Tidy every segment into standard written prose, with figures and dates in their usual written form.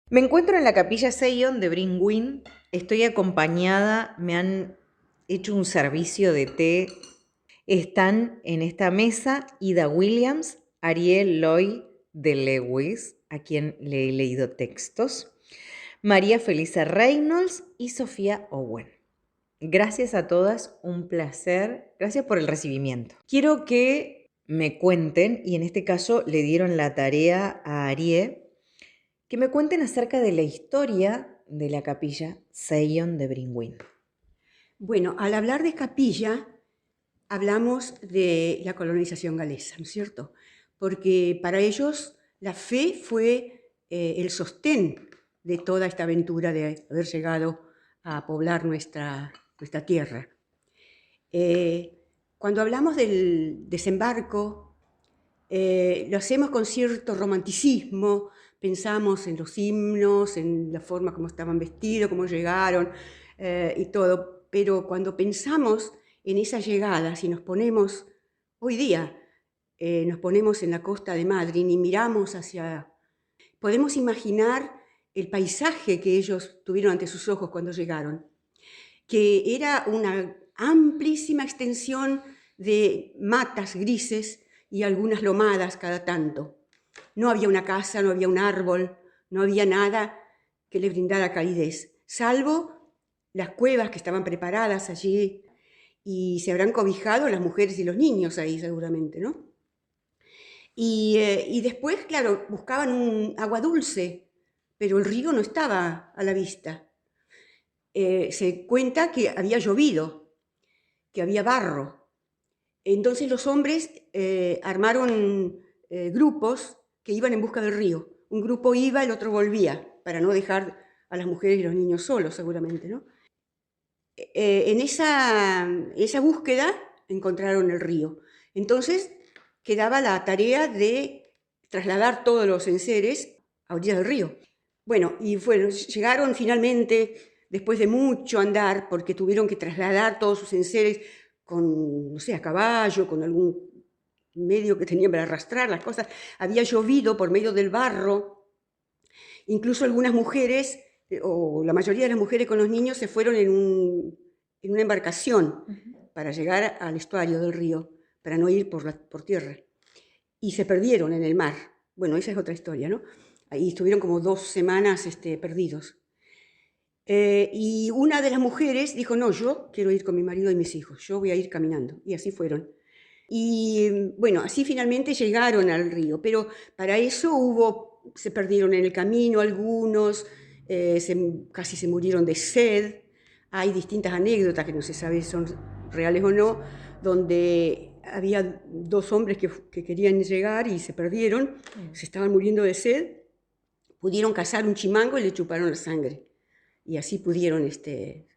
Me encuentro en la capilla Seion de Bringwin. Estoy acompañada, me han hecho un servicio de té. Están en esta mesa Ida Williams, Ariel Lloyd de Lewis, a quien le he leído textos, María Felisa Reynolds y Sofía Owen. Gracias a todas, un placer. Gracias por el recibimiento. Quiero que me cuenten, y en este caso le dieron la tarea a Ariel, que me cuenten acerca de la historia de la capilla Seion de Bringwin. Bueno, al hablar de capilla, hablamos de la colonización galesa, ¿no es cierto? Porque para ellos la fe fue el sostén de toda esta aventura de haber llegado a poblar nuestra tierra. Cuando hablamos del desembarco, lo hacemos con cierto romanticismo, pensamos en los himnos, en la forma como estaban vestidos, cómo llegaron y todo, pero cuando pensamos en esa llegada, si nos ponemos, hoy día, nos ponemos en la costa de Madryn y miramos hacia, podemos imaginar el paisaje que ellos tuvieron ante sus ojos cuando llegaron, que era una amplísima extensión de matas grises y algunas lomadas cada tanto. No había una casa, no había un árbol, no había nada que le brindara calidez, salvo las cuevas que estaban preparadas allí y se habrán cobijado las mujeres y los niños ahí seguramente, ¿no? Y después, claro, buscaban un agua dulce, pero el río no estaba a la vista. Se cuenta que había llovido, que había barro. Entonces los hombres armaron grupos que iban en busca del río. Un grupo iba, el otro volvía, para no dejar a las mujeres y los niños solos, seguramente, ¿no? En esa búsqueda encontraron el río. Entonces quedaba la tarea de trasladar todos los enseres a orillas del río. Bueno, y bueno, llegaron finalmente, después de mucho andar, porque tuvieron que trasladar todos sus enseres con, no sé, a caballo, con algún medio que tenían para arrastrar las cosas. Había llovido por medio del barro. Incluso algunas mujeres, o la mayoría de las mujeres con los niños, se fueron en una embarcación para llegar al estuario del río, para no ir por tierra. Y se perdieron en el mar. Bueno, esa es otra historia, ¿no? Ahí estuvieron como 2 semanas perdidos. Y una de las mujeres dijo, no, yo quiero ir con mi marido y mis hijos, yo voy a ir caminando. Y así fueron. Y bueno, así finalmente llegaron al río, pero para eso se perdieron en el camino algunos, casi se murieron de sed. Hay distintas anécdotas que no se sabe si son reales o no, donde había 2 hombres que querían llegar y se perdieron, se estaban muriendo de sed, pudieron cazar un chimango y le chuparon la sangre. Y así pudieron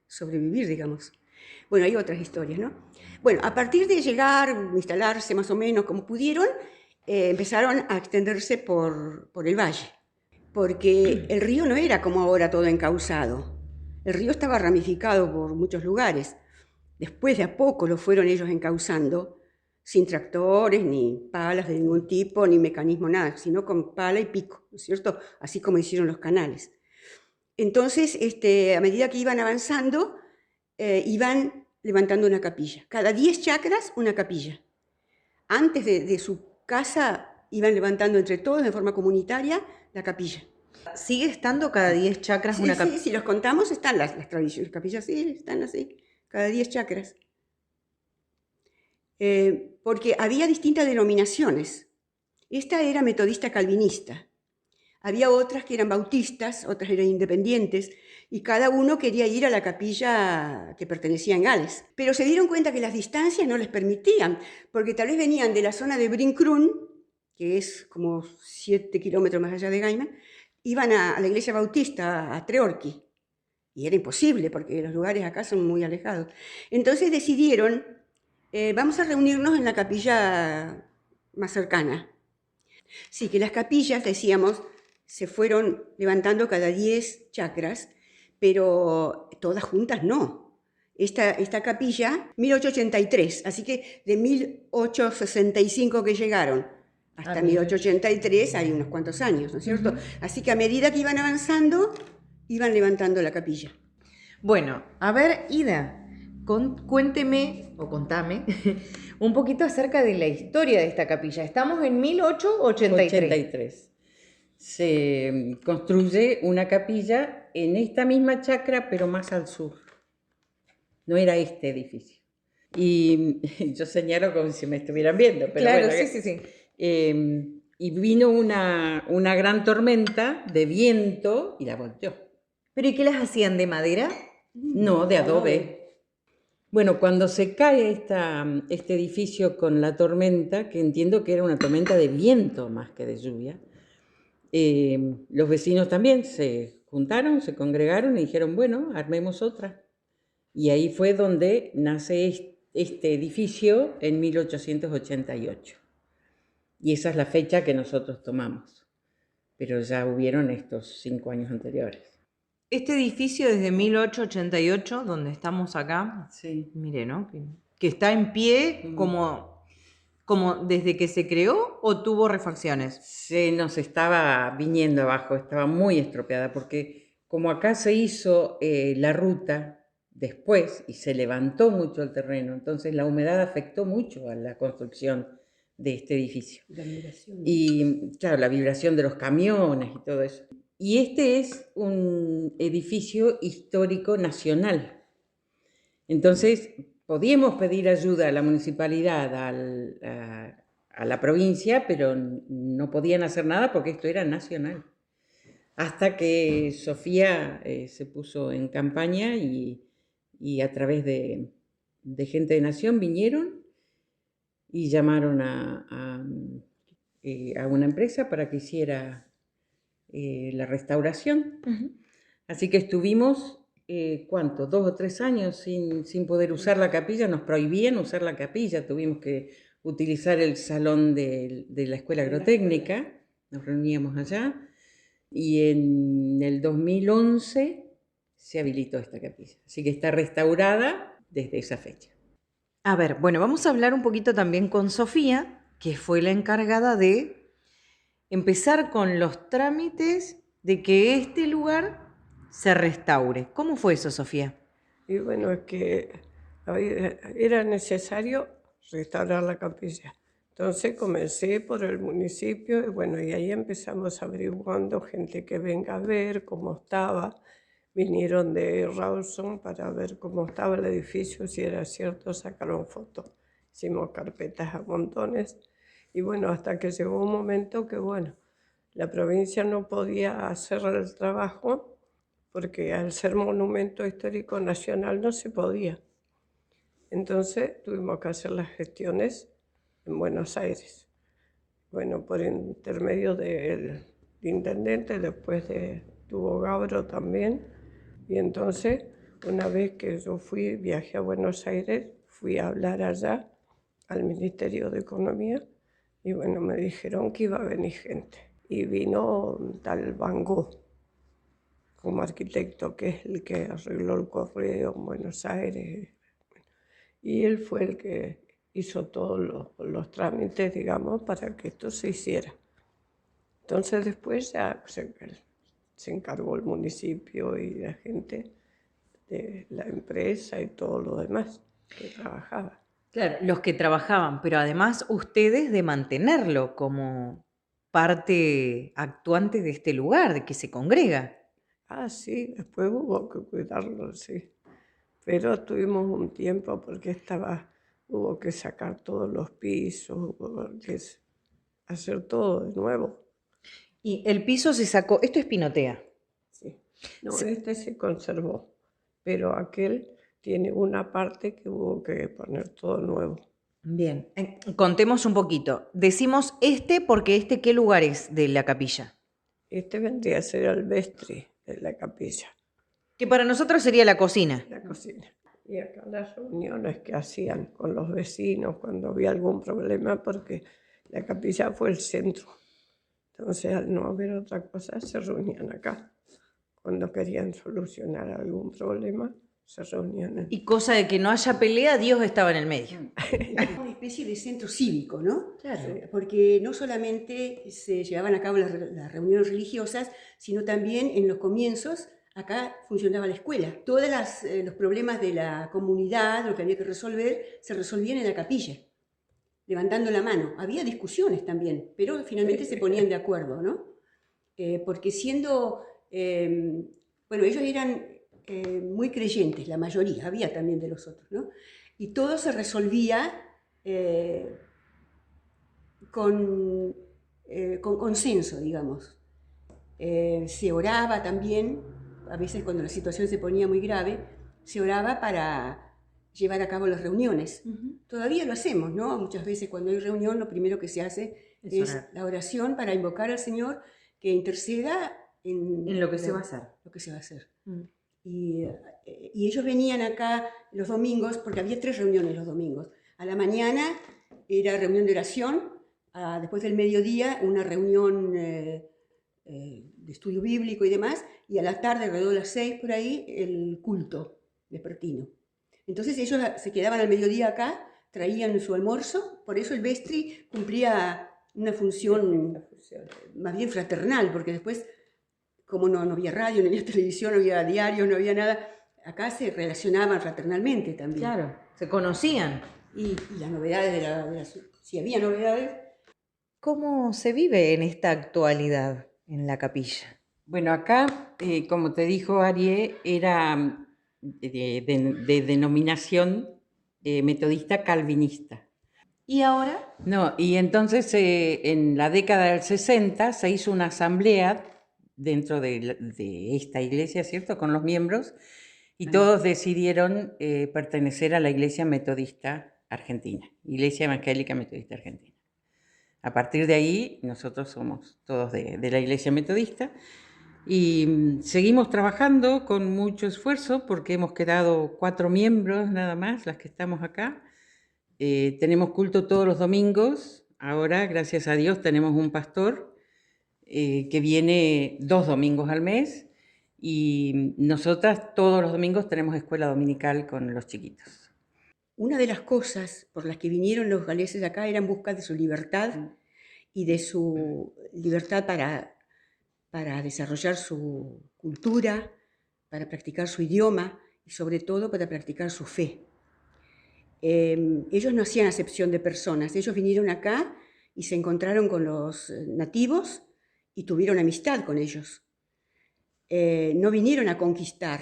sobrevivir, digamos. Bueno, hay otras historias, ¿no? Bueno, a partir de llegar, instalarse más o menos como pudieron, empezaron a extenderse por el valle, porque el río no era como ahora todo encauzado. El río estaba ramificado por muchos lugares. Después de a poco lo fueron ellos encauzando, sin tractores, ni palas de ningún tipo, ni mecanismo, nada, sino con pala y pico, ¿no es cierto? Así como hicieron los canales. Entonces, a medida que iban avanzando, iban levantando una capilla. Cada 10 chacras, una capilla. Antes de su casa, iban levantando entre todos, de forma comunitaria, la capilla. ¿Sigue estando cada 10 chakras Sí, una capilla? sí, si los contamos, están las tradiciones. Capillas sí, están así, cada 10 chacras. Porque había distintas denominaciones. Esta era metodista calvinista. Había otras que eran bautistas, otras eran independientes, y cada uno quería ir a la capilla que pertenecía en Gales. Pero se dieron cuenta que las distancias no les permitían, porque tal vez venían de la zona de Brincrún, que es como 7 kilómetros más allá de Gaiman, iban a la iglesia bautista, a Treorchy, y era imposible, porque los lugares acá son muy alejados. Entonces decidieron, vamos a reunirnos en la capilla más cercana. Sí, que las capillas, decíamos, se fueron levantando cada 10 chacras, pero todas juntas no. Esta capilla, 1883, así que de 1865 que llegaron hasta 1883 hay unos cuantos años, ¿no es cierto? Así que a medida que iban avanzando, iban levantando la capilla. Bueno, a ver, Ida, cuénteme o contame un poquito acerca de la historia de esta capilla. Estamos en 1883. 83. Se construye una capilla en esta misma chacra, pero más al sur. No era este edificio. Y yo señalo como si me estuvieran viendo. Pero claro, bueno, sí. Y vino una gran tormenta de viento y la volteó. ¿Pero y qué las hacían, de madera? No, de adobe. Bueno, cuando se cae este edificio con la tormenta, que entiendo que era una tormenta de viento más que de lluvia, los vecinos también se juntaron, se congregaron y dijeron, bueno, armemos otra. Y ahí fue donde nace este edificio en 1888. Y esa es la fecha que nosotros tomamos. Pero ya hubieron estos 5 años anteriores. Este edificio desde 1888, donde estamos acá, Sí. mire, ¿no? Que está en pie como desde que se creó, ¿o tuvo refacciones? Se nos estaba viniendo abajo, estaba muy estropeada, porque como acá se hizo la ruta después y se levantó mucho el terreno, entonces la humedad afectó mucho a la construcción de este edificio. La vibración. Y claro, la vibración de los camiones y todo eso. Y este es un edificio histórico nacional. Entonces, podíamos pedir ayuda a la municipalidad, a la provincia, pero no podían hacer nada porque esto era nacional. Hasta que Sofía se puso en campaña y a través de gente de Nación vinieron y llamaron a una empresa para que hiciera la restauración. Así que estuvimos, ¿cuánto? 2 o 3 años sin poder usar la capilla, nos prohibían usar la capilla, tuvimos que utilizar el salón de la Escuela Agrotécnica, nos reuníamos allá, y en el 2011 se habilitó esta capilla, así que está restaurada desde esa fecha. A ver, bueno, vamos a hablar un poquito también con Sofía, que fue la encargada de empezar con los trámites de que este lugar se restaure. ¿Cómo fue eso, Sofía? Y bueno, es que era necesario restaurar la capilla. Entonces comencé por el municipio y bueno, y ahí empezamos averiguando gente que venga a ver cómo estaba. Vinieron de Rawson para ver cómo estaba el edificio, si era cierto, sacaron fotos. Hicimos carpetas a montones y bueno, hasta que llegó un momento que bueno, la provincia no podía hacer el trabajo porque al ser monumento histórico nacional no se podía. Entonces tuvimos que hacer las gestiones en Buenos Aires. Bueno, por intermedio del intendente, después tuvo Gabro también. Y entonces, una vez que yo viajé a Buenos Aires, fui a hablar allá al Ministerio de Economía y bueno, me dijeron que iba a venir gente. Y vino un tal Van Gogh como arquitecto, que es el que arregló el correo en Buenos Aires. Y él fue el que hizo todos los trámites, digamos, para que esto se hiciera. Entonces después ya se encargó el municipio y la gente de la empresa y todo lo demás que trabajaba. Claro, los que trabajaban, pero además ustedes de mantenerlo como parte actuante de este lugar, de que se congrega. Ah, sí, después hubo que cuidarlo, sí. Pero tuvimos un tiempo porque hubo que sacar todos los pisos, hubo que hacer todo de nuevo. Y el piso se sacó, esto es pinotea. Sí. No, este se conservó, pero aquel tiene una parte que hubo que poner todo nuevo. Bien, contemos un poquito. Decimos porque ¿qué lugar es de la capilla? Este vendría a ser el vestry de la capilla. Que para nosotros sería la cocina. La cocina. Y acá las reuniones que hacían con los vecinos cuando había algún problema, porque la capilla fue el centro. Entonces, al no haber otra cosa, se reunían acá. Cuando querían solucionar algún problema, se reunían. Y cosa de que no haya pelea, Dios estaba en el medio. especie de centro cívico, ¿no? Claro. Porque no solamente se llevaban a cabo las reuniones religiosas, sino también en los comienzos acá funcionaba la escuela. Todos los problemas de la comunidad, lo que había que resolver, se resolvían en la capilla, levantando la mano. Había discusiones también, pero finalmente se ponían de acuerdo, ¿no? Porque bueno, ellos eran muy creyentes, la mayoría, había también de los otros, ¿no? Y todo se resolvía con consenso, digamos. Se oraba también, a veces cuando la situación se ponía muy grave, se oraba para llevar a cabo las reuniones. Todavía lo hacemos, ¿no? Muchas veces cuando hay reunión lo primero que se hace es la oración para invocar al Señor que interceda en lo que se va a hacer. Lo que se va a hacer. Y ellos venían acá los domingos, porque había 3 reuniones los domingos. A la mañana era reunión de oración, después del mediodía una reunión de estudio bíblico y demás, y a la tarde, alrededor de las 6 por ahí, el culto vespertino. Entonces ellos se quedaban al mediodía acá, traían su almuerzo, por eso el vestri cumplía una función más bien fraternal, porque después, como no había radio, no había televisión, no había diarios, no había nada, acá se relacionaban fraternalmente también. Claro, se conocían. Y las novedades si había novedades. ¿Cómo se vive en esta actualidad en la capilla? Bueno, acá, como te dijo Arié, era de denominación metodista calvinista. ¿Y ahora? No, y entonces en la década del 60 se hizo una asamblea dentro de esta iglesia, ¿cierto?, con los miembros, y todos decidieron pertenecer a la Iglesia Metodista Argentina, Iglesia Evangélica Metodista Argentina. A partir de ahí, nosotros somos todos de la Iglesia Metodista y seguimos trabajando con mucho esfuerzo porque hemos quedado 4 miembros nada más, las que estamos acá. Tenemos culto todos los domingos. Ahora, gracias a Dios, tenemos un pastor que viene 2 domingos al mes y nosotras todos los domingos tenemos escuela dominical con los chiquitos. Una de las cosas por las que vinieron los galeses acá era en busca de su libertad y de su libertad para desarrollar su cultura, para practicar su idioma y sobre todo para practicar su fe. Ellos no hacían acepción de personas, ellos vinieron acá y se encontraron con los nativos y tuvieron amistad con ellos. No vinieron a conquistar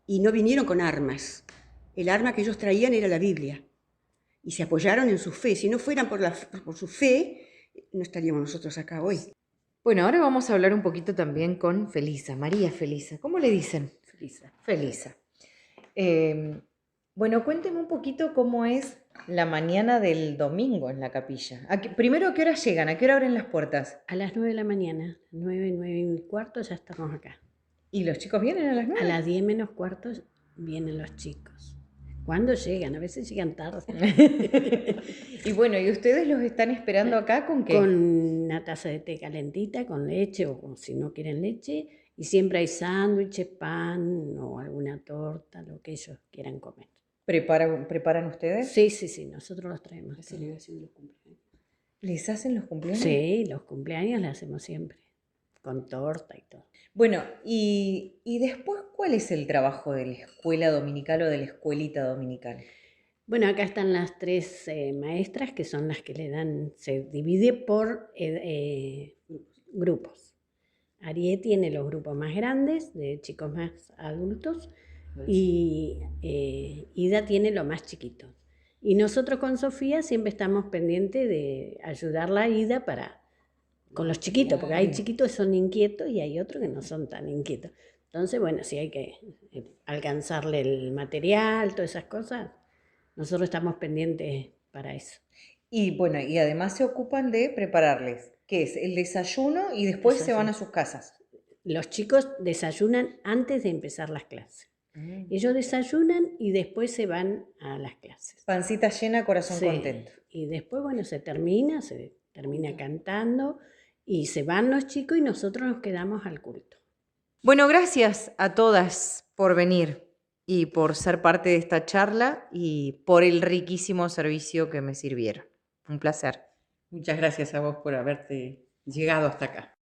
y no vinieron con armas. El arma que ellos traían era la Biblia y se apoyaron en su fe. Si no fueran por su fe, no estaríamos nosotros acá hoy. Bueno, ahora vamos a hablar un poquito también con Felisa, María Felisa. ¿Cómo le dicen? Felisa. Felisa. Bueno, cuénteme un poquito cómo es la mañana del domingo en la capilla. Primero, ¿a qué hora llegan? ¿A qué hora abren las puertas? A las 9 de la mañana, 9, 9:15 ya estamos acá. ¿Y los chicos vienen a las 9? A las 10 menos cuarto vienen los chicos. ¿Cuándo llegan? A veces llegan tarde. Y bueno, ¿y ustedes los están esperando acá con qué? Con una taza de té calentita, con leche o si no quieren leche. Y siempre hay sándwiches, pan o alguna torta, lo que ellos quieran comer. ¿Preparan ustedes? Sí, nosotros los traemos. La celebración de los cumpleaños. ¿Les hacen los cumpleaños? Sí, los cumpleaños los hacemos siempre, con torta y todo. Bueno, y después, ¿cuál es el trabajo de la escuela dominical o de la escuelita dominical? Bueno, acá están las 3 maestras que son las que le dan, se divide por grupos. Arié tiene los grupos más grandes, de chicos más adultos, y Ida tiene lo más chiquito. Y nosotros con Sofía siempre estamos pendientes de ayudarla a Ida con los chiquitos, porque hay chiquitos que son inquietos y hay otros que no son tan inquietos. Entonces, bueno, si hay que alcanzarle el material, todas esas cosas, nosotros estamos pendientes para eso. Y bueno, y además se ocupan de prepararles, ¿qué es? El desayuno y después se van a sus casas. Los chicos desayunan antes de empezar las clases. Ellos desayunan y después se van a las clases. Pancita llena, corazón contento. Y después, bueno, se termina cantando y se van los chicos y nosotros nos quedamos al culto. Bueno, gracias a todas por venir y por ser parte de esta charla y por el riquísimo servicio que me sirvieron. Un placer. Muchas gracias a vos por haberte llegado hasta acá.